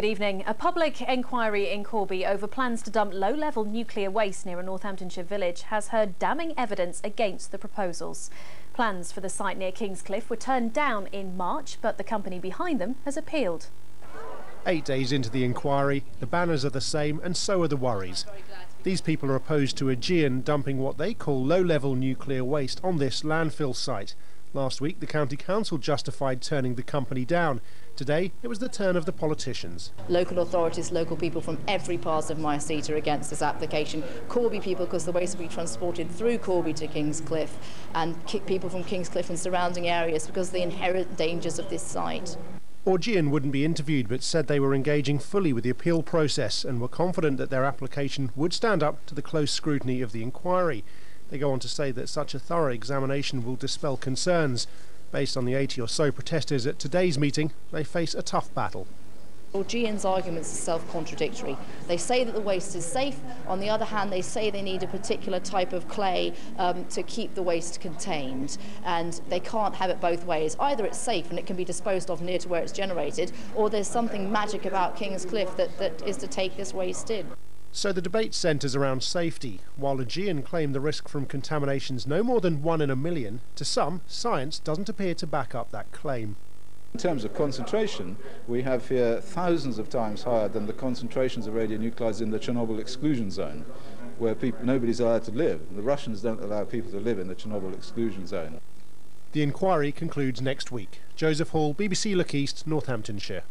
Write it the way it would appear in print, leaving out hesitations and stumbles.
Good evening. A public inquiry in Corby over plans to dump low-level nuclear waste near a Northamptonshire village has heard damning evidence against the proposals. Plans for the site near King's Cliffe were turned down in March, but the company behind them has appealed. 8 days into the inquiry, the banners are the same and so are the worries. These people are opposed to Augean dumping what they call low-level nuclear waste on this landfill site. Last week, the County Council justified turning the company down. Today, it was the turn of the politicians. Local authorities, local people from every part of my seat are against this application. Corby people, because the waste will be transported through Corby to King's Cliffe, and people from King's Cliffe and surrounding areas because of the inherent dangers of this site. Augean wouldn't be interviewed but said they were engaging fully with the appeal process and were confident that their application would stand up to the close scrutiny of the inquiry. They go on to say that such a thorough examination will dispel concerns. Based on the 80 or so protesters at today's meeting, they face a tough battle. Augean's arguments are self-contradictory. They say that the waste is safe. On the other hand, they say they need a particular type of clay to keep the waste contained. And they can't have it both ways. Either it's safe and it can be disposed of near to where it's generated, or there's something magic about King's Cliffe that is to take this waste in. So the debate centres around safety. While Augean claim the risk from contamination's no more than 1 in a million, to some, science doesn't appear to back up that claim. In terms of concentration, we have here thousands of times higher than the concentrations of radionuclides in the Chernobyl exclusion zone, where nobody's allowed to live. The Russians don't allow people to live in the Chernobyl exclusion zone. The inquiry concludes next week. Joseph Hall, BBC Look East, Northamptonshire.